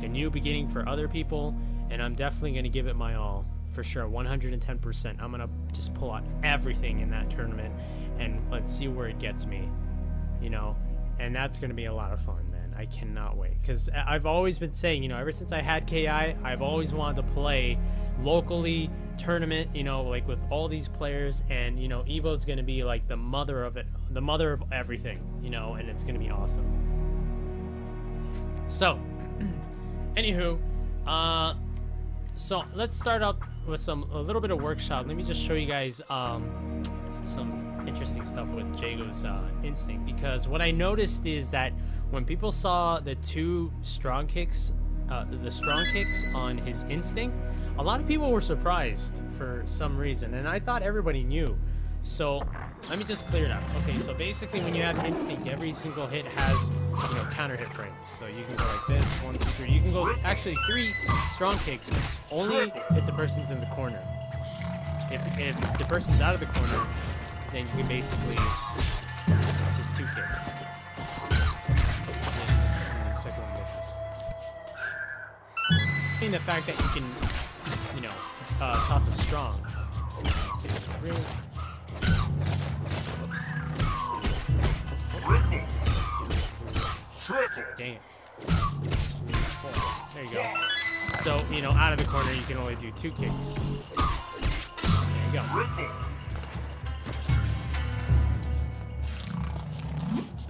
a new beginning for other people, and I'm definitely going to give it my all, for sure, 110%. I'm going to just pull out everything in that tournament, and let's see where it gets me, you know, and that's going to be a lot of fun, man. I cannot wait, because I've always been saying, you know, ever since I had KI, I've always wanted to play locally, tournament, you know, like with all these players, and, you know, Evo's going to be like the mother of it, the mother of everything, you know, and it's going to be awesome. So, anywho, so let's start up with a little bit of workshop. Let me just show you guys some interesting stuff with Jago's instinct, because what I noticed is that when people saw the two strong kicks, the strong kicks on his instinct, a lot of people were surprised for some reason, and I thought everybody knew. So let me just clear it up. Okay, so basically when you have instinct, every single hit has, you know, counter hit frames. So you can go like this, 1, 2, 3. You can go actually 3 strong kicks, but only if the person's in the corner. If the person's out of the corner, then you can basically, it's just 2 kicks. And the second one misses. I mean, the fact that you can, you know, toss a strong. 2, 3. Dang it. 4. There you go. So, you know, out of the corner, you can only do 2 kicks. There you go.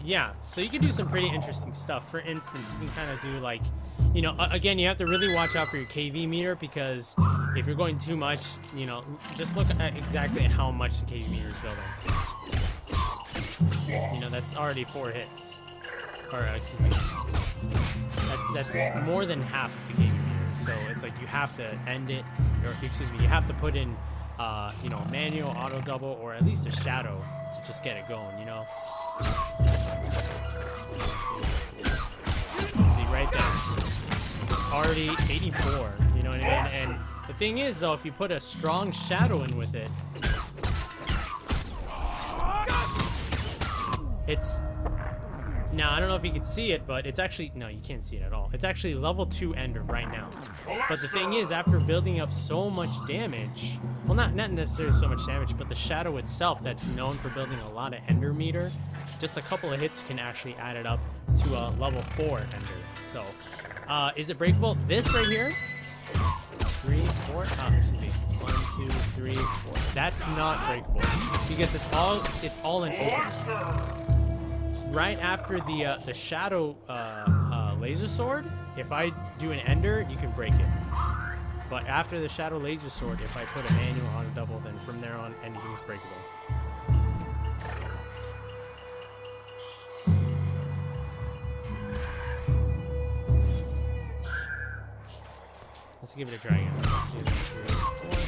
Yeah, so you can do some pretty interesting stuff. For instance, you can kind of do like, you know, again, you have to really watch out for your KV meter, because if you're going too much, you know, just look at exactly how much the KV meter is building. You know, that's already 4 hits. Or, excuse me. That's more than half of the KV meter. So it's like you have to end it, or excuse me, you have to put in, you know, manual, auto double, or at least a shadow to just get it going, you know? See, right there. It's already 84, you know what I mean? And the thing is, though, if you put a strong shadow in with it, it's... Now, I don't know if you can see it, but it's actually... No, you can't see it at all. It's actually level 2 Ender right now. But the thing is, after building up so much damage... Well, not necessarily so much damage, but the shadow itself that's known for building a lot of Ender meter, just a couple of hits can actually add it up to a level 4 Ender. So, is it breakable? This right here? 3, 4? Oh, excuse me. 1, 2, 3, 4. That's not breakable, because it's all in open. Right after the shadow laser sword, if I do an ender, you can break it. But after the shadow laser sword, if I put a manual on a double, then from there on, anything is breakable. Let's give it a try again. 1, 2, 3, 4.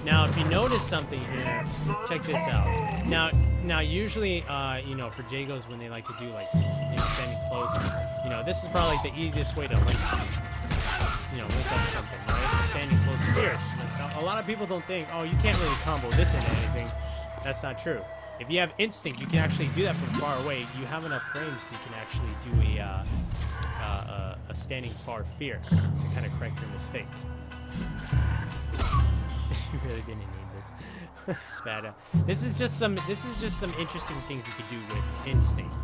Now, if you notice something here, check this out. Now, usually, you know, for Jagos, when they like to do like, you know, standing close, you know, this is probably like the easiest way to link, you know, link up something, right? Standing close fierce. A lot of people don't think, oh, you can't really combo this into anything. That's not true. If you have instinct, you can actually do that from far away. You have enough frames, so you can actually do a standing far fierce to kind of correct your mistake. You really didn't need this. Spada. This is just some interesting things you could do with instinct.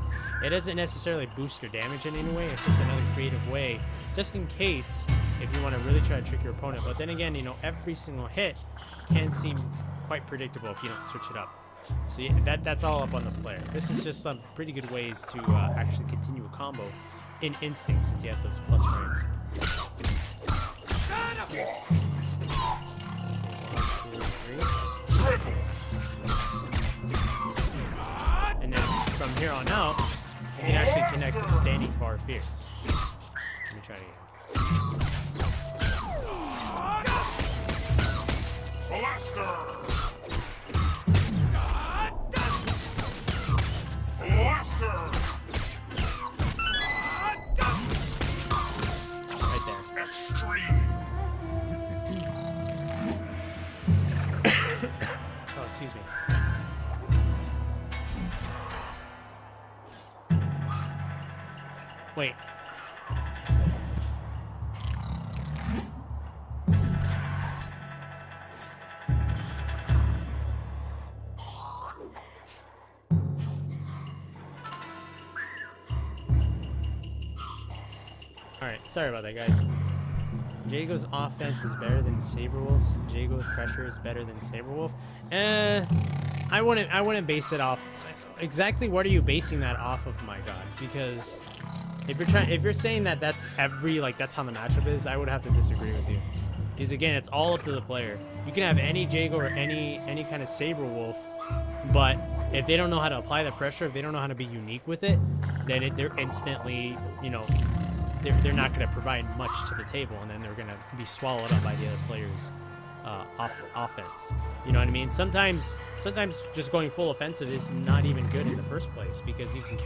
It doesn't necessarily boost your damage in any way. It's just another creative way, just in case if you want to really try to trick your opponent. But then again, you know, every single hit can seem quite predictable if you don't switch it up. So yeah, that's all up on the player. This is just some pretty good ways to actually continue a combo in instinct, since you have those plus frames. Yes. And then from here on out, you can actually connect the standing far fierce. Let me try it again. Right there. Oh, excuse me. Wait. Alright, sorry about that, guys. Jago's offense is better than sabrewulf's. Jago's pressure is better than sabrewulf. I wouldn't base it off. Exactly what are you basing that off of, my god? Because if you're saying that that's that's how the matchup is, I would have to disagree with you. Because again, it's all up to the player. You can have any Jago or any kind of sabrewulf, but if they don't know how to apply the pressure, if they don't know how to be unique with it, then they're instantly, you know, they're not going to provide much to the table, and then they're going to be swallowed up by the other players' offense. You know what I mean? Sometimes just going full offensive is not even good in the first place, because you can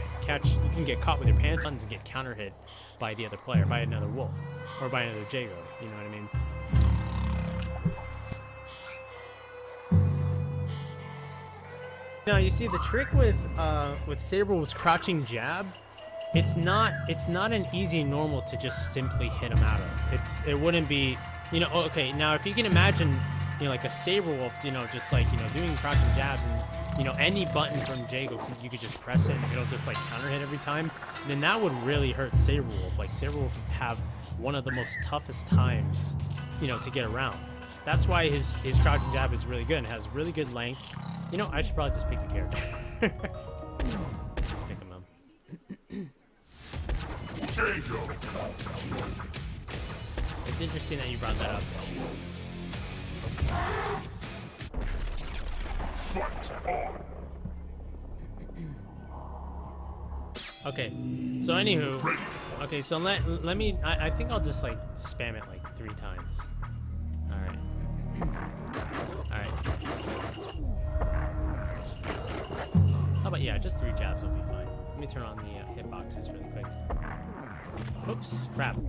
get caught with your pants on and get counter hit by the other player, by another wolf, or by another Jago. You know what I mean? Now you see the trick with Sabrewulf's crouching jab. It's not an easy normal to just simply hit him out of. It wouldn't be, you know, okay, now if you can imagine, you know, like a Sabrewulf, you know, just like, you know, doing crouching jabs, and, you know, any button from Jago, you could just press it and it'll just like counter hit every time, then that would really hurt Sabrewulf. Like, Sabrewulf would have one of the most toughest times, you know, to get around. That's why his crouching jab is really good and has really good length. You know, I should probably just pick the character. Just pick him up. It's interesting that you brought that up. Fight on. Okay, so anywho, okay, so let me. I think I'll just like spam it like 3 times. All right. All right. How about, yeah, just 3 jabs will be fine. Let me turn on the hitboxes really quick. Oops, crap. All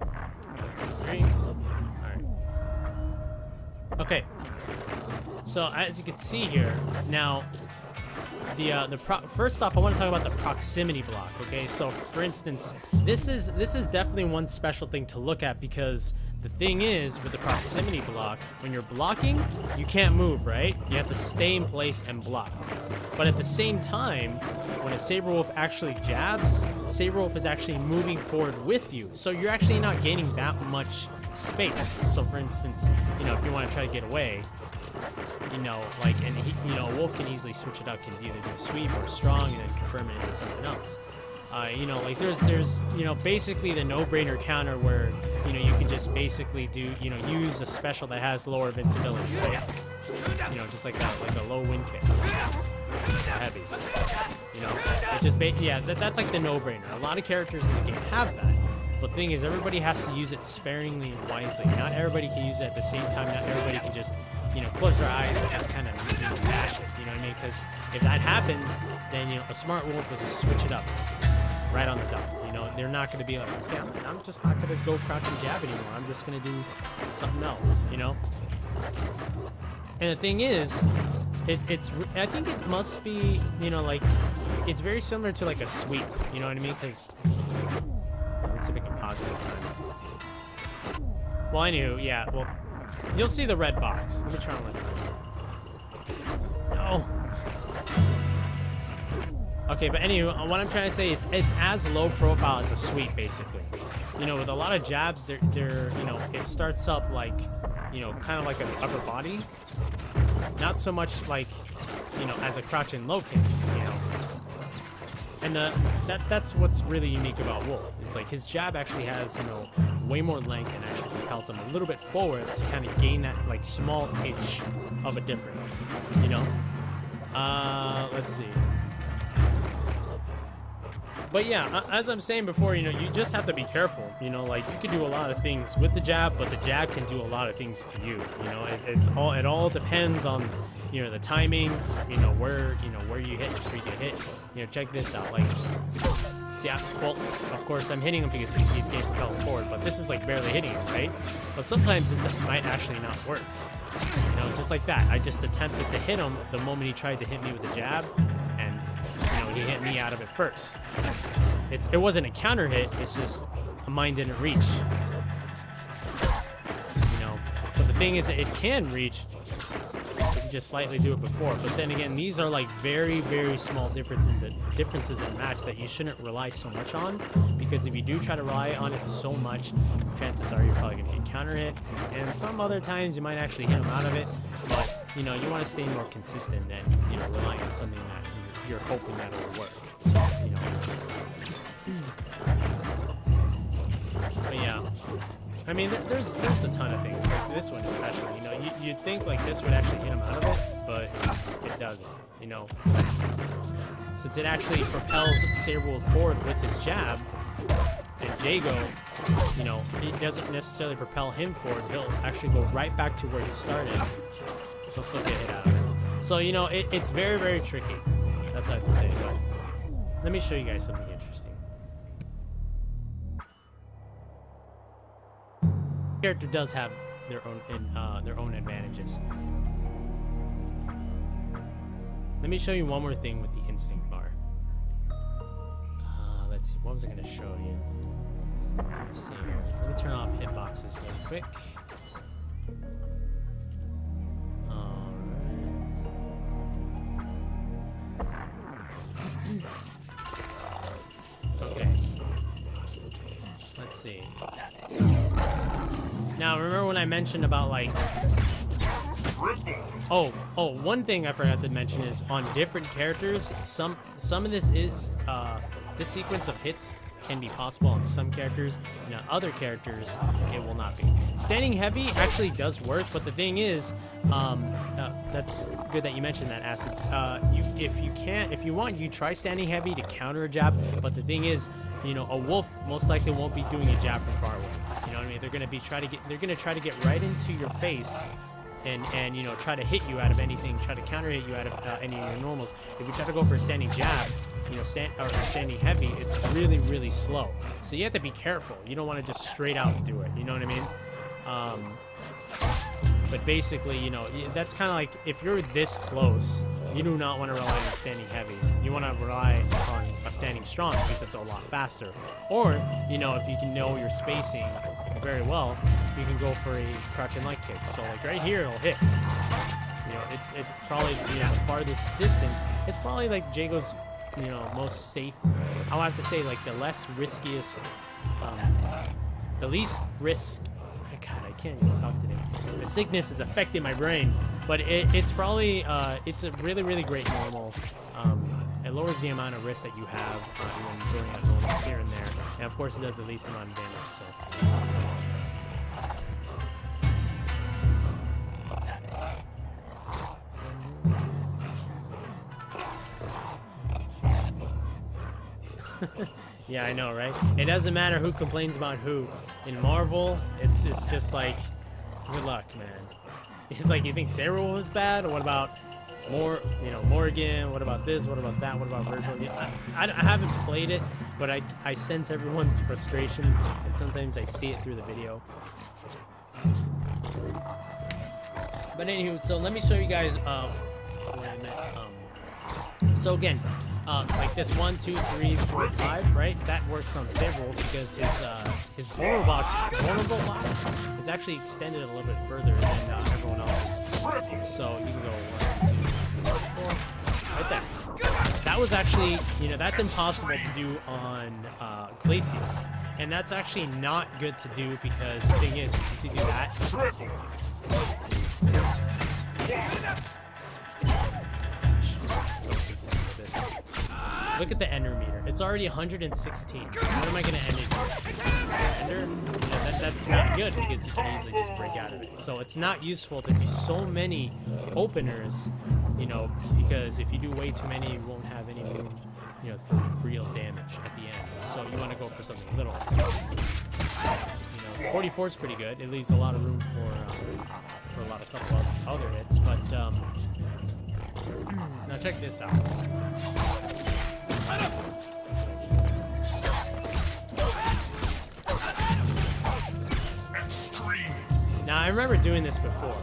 right. 1, 2, 3. All right. Okay. So as you can see here, now first off, I want to talk about the proximity block. Okay, so for instance, this is definitely one special thing to look at, because the thing is, with the proximity block, when you're blocking, you can't move, right? You have to stay in place and block. But at the same time, when a Sabrewulf actually jabs, Sabrewulf is actually moving forward with you. So you're actually not gaining that much space. So for instance, you know, if you want to try to get away, you know, like, and you know, a wolf can easily switch it up, can either do a sweep or a strong and then confirm it into something else. You know, like there's you know, basically the no-brainer counter where, you know, you can just basically do, you know, use a special that has lower invincibility, right? You know, just like that, like a low wind kick, heavy. You know, it just yeah, that's like the no-brainer. A lot of characters in the game have that. But the thing is, everybody has to use it sparingly and wisely. Not everybody can use it at the same time. Not everybody can just, you know, close their eyes and just kind of, you know, bash it. You know what I mean? Because if that happens, then, you know, a smart wolf will just switch it up right on the dot. You know, they're not going to be like, okay, I'm just not going to go crouch and jab anymore. I'm just going to do something else, you know? And the thing is, I think it must be, you know, like, it's very similar to like a sweep. You know what I mean? Because, let's see if I can pause it in time. Well, anywho, yeah, well, you'll see the red box. Let me try and let No. Okay, but anyway, what I'm trying to say is it's as low profile as a sweep, basically. You know, with a lot of jabs, they're you know, it starts up like, you know, kind of like an upper body. Not so much like, you know, as a crouch and low kick, you know. And that's what's really unique about Wolf. It's like his jab actually has, you know, way more length and actually propels him a little bit forward to kind of gain that like small inch of a difference, you know. Let's see. But yeah, as I'm saying before, you know, you just have to be careful. You know, like you can do a lot of things with the jab, but the jab can do a lot of things to you. You know, it all depends on, you know, the timing. You know where you hit, where you get hit. You know, check this out. Like, see, well, of course I'm hitting him because he's getting propelled forward, but this is like barely hitting him, right? But sometimes this might actually not work. You know, just like that. I just attempted to hit him the moment he tried to hit me with the jab, and you know, he hit me out of it first. It wasn't a counter hit, it's just mine didn't reach. You know, but the thing is that it can reach if you just slightly do it before. But then again, these are like very, very small differences in match that you shouldn't rely so much on, because if you do try to rely on it so much, chances are you're probably gonna get counter hit, and some other times you might actually hit them out of it. But you know, you want to stay more consistent than, you know, relying on something that you're hoping that it'll work. You know. But yeah, I mean, there's a ton of things. Like this one especially. You know, you'd think like this would actually hit him out of it, but it doesn't. You know, since it actually propels Sabrewulf forward with his jab, and Jago, you know, it doesn't necessarily propel him forward. He'll actually go right back to where he started. He'll still get hit out of it. So, you know, it's very, very tricky. That's what I have to say. But let me show you guys something interesting. Character does have their own advantages. Let me show you one more thing with the instinct bar. Let's see, what was I going to show you? Let's see here. Let me turn off hitboxes real quick. Okay. Let's see. Now, remember when I mentioned about like... Oh, one thing I forgot to mention is on different characters, some of this is, this sequence of hits can be possible on some characters, and on other characters, it will not be. Standing heavy actually does work, but the thing is, that's good that you mentioned that, Acid. If you want, you try standing heavy to counter a jab, but the thing is, you know, a wolf most likely won't be doing a jab from far away. You know what I mean? They're gonna try to get right into your face, and you know, try to hit you out of anything, try to counter hit you out of any of your normals. If you try to go for a standing jab, you know, standing heavy, it's really, really slow. So you have to be careful. You don't want to just straight out do it. You know what I mean? But basically, you know, that's kind of like if you're this close, you do not want to rely on standing heavy. You want to rely on a standing strong because it's a lot faster. Or, you know, if you can know your spacing very well, you can go for a crouch and leg kick. So like right here, it'll hit. You know, it's probably, you know, the farthest distance. It's probably like Jago's, you know, most safe. I'll have to say like the less riskiest, the least risk. God, I can't even talk today. The sickness is affecting my brain, but it's probably it's a really, really great normal. It lowers the amount of risk that you have when throwing out normals here and there, and of course it does the least amount of damage. So. Yeah, I know, right? It doesn't matter who complains about who. In Marvel, it's just like, good luck, man. It's like, you think Sabrewulf is bad? Or what about Morgan? What about this? What about that? What about Virgil? Yeah, I haven't played it, but I sense everyone's frustrations, and sometimes I see it through the video. But anywho, so let me show you guys what I meant. So again, like this 1, 2, 3, 4, 5, right? That works on Sabrewulf because his vulnerable box is actually extended a little bit further than everyone else's. So you can go 1, 2, 3, 4, right there. That was actually, you know, that's impossible to do on Glacius, and that's actually not good to do because the thing is, once you do that. Look at the ender meter. It's already 116. What am I going to end it? Ender? You know, that's not good because you can easily just break out of it. So it's not useful to do so many openers, you know, because if you do way too many, you won't have any room, you know, for real damage at the end. So you want to go for something little. You know, 44 is pretty good. It leaves a lot of room for a couple of other hits. But now check this out. Now I remember doing this before.